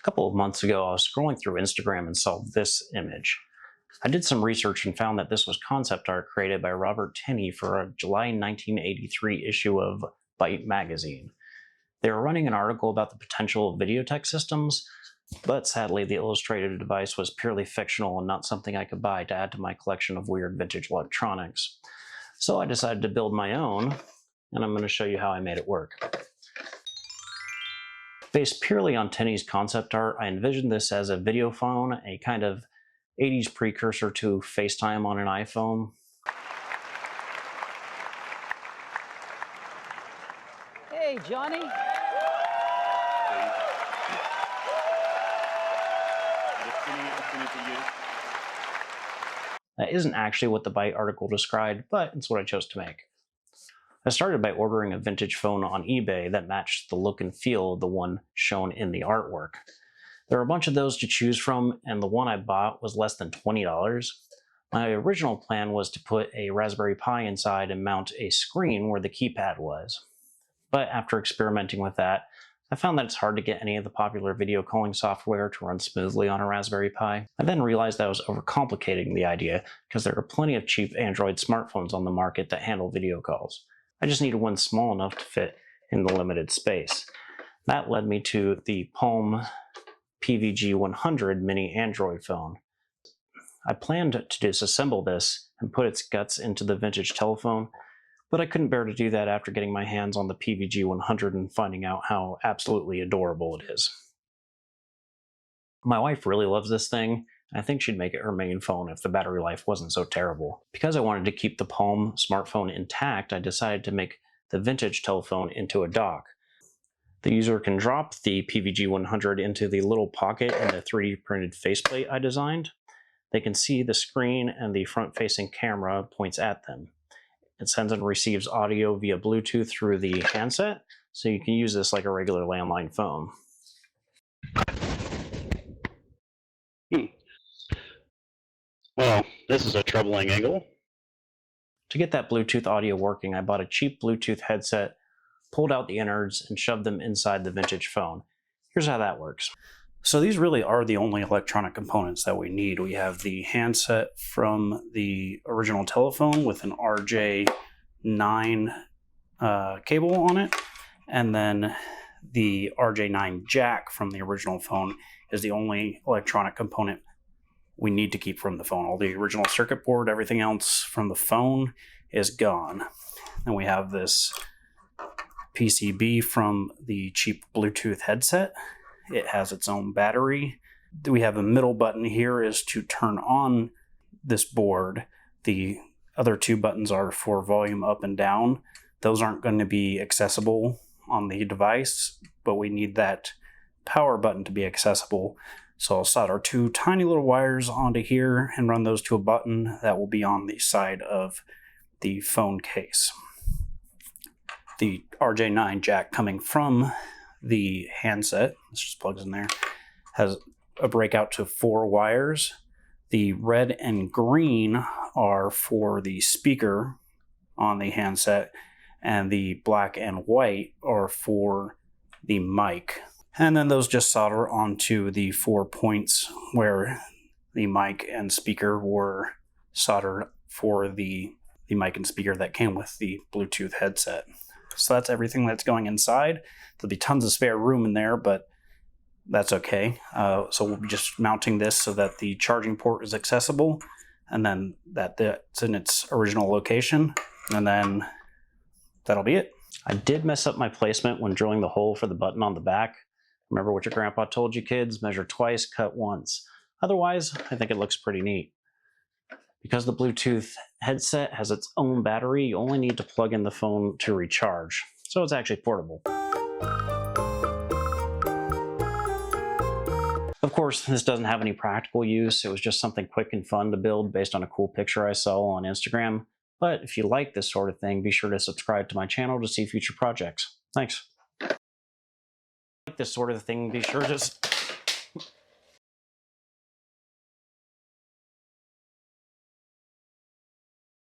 couple of months ago, I was scrolling through Instagram and saw this image. I did some research and found that this was concept art created by Robert Tenney for a July 1983 issue of Byte magazine. They were running an article about the potential of Videotex systems, but sadly the illustrated device was purely fictional and not something I could buy to add to my collection of weird vintage electronics. So I decided to build my own, and I'm going to show you how I made it work. Based purely on Tenney's concept art, I envisioned this as a video phone, a kind of 80s precursor to FaceTime on an iPhone. Hey, Johnny. That isn't actually what the Byte article described, but it's what I chose to make. I started by ordering a vintage phone on eBay that matched the look and feel of the one shown in the artwork. There were a bunch of those to choose from, and the one I bought was less than $20. My original plan was to put a Raspberry Pi inside and mount a screen where the keypad was. But after experimenting with that, I found that it's hard to get any of the popular video calling software to run smoothly on a Raspberry Pi. I then realized I was overcomplicating the idea because there are plenty of cheap Android smartphones on the market that handle video calls. I just needed one small enough to fit in the limited space. That led me to the Palm PVG 100 mini Android phone. I planned to disassemble this and put its guts into the vintage telephone, but I couldn't bear to do that after getting my hands on the PVG 100 and finding out how absolutely adorable it is. My wife really loves this thing. I think she'd make it her main phone if the battery life wasn't so terrible. Because I wanted to keep the Palm smartphone intact, I decided to make the vintage telephone into a dock. The user can drop the PVG 100 into the little pocket in the 3D printed faceplate I designed. They can see the screen and the front-facing camera points at them. It sends and receives audio via Bluetooth through the handset, so you can use this like a regular landline phone. Well, this is a troubling angle. To get that Bluetooth audio working, I bought a cheap Bluetooth headset, pulled out the innards, and shoved them inside the vintage phone. Here's how that works. So these really are the only electronic components that we need. We have the handset from the original telephone with an RJ9 cable on it, and then the RJ9 jack from the original phone is the only electronic component we need to keep from the phone. All the original circuit board, everything else from the phone is gone. And we have this PCB from the cheap Bluetooth headset. It has its own battery. We have a middle button here is to turn on this board. The other two buttons are for volume up and down. Those aren't going to be accessible on the device, but we need that power button to be accessible. So I'll solder two tiny little wires onto here and run those to a button that will be on the side of the phone case. The RJ9 jack coming from the handset, this just plugs in there, has a breakout to 4 wires. The red and green are for the speaker on the handset, and the black and white are for the mic. And then those just solder onto the 4 points where the mic and speaker were soldered for the mic and speaker that came with the Bluetooth headset. So that's everything that's going inside. There'll be tons of spare room in there, but that's okay. So we'll be just mounting this so that the charging port is accessible, and then that's in its original location, and then that'll be it. I did mess up my placement when drilling the hole for the button on the back. Remember what your grandpa told you, kids? Measure twice, cut once. Otherwise, I think it looks pretty neat. Because the Bluetooth headset has its own battery, you only need to plug in the phone to recharge. So it's actually portable. Of course, this doesn't have any practical use. It was just something quick and fun to build based on a cool picture I saw on Instagram. But if you like this sort of thing, be sure to subscribe to my channel to see future projects. Thanks. This sort of thing, be sure to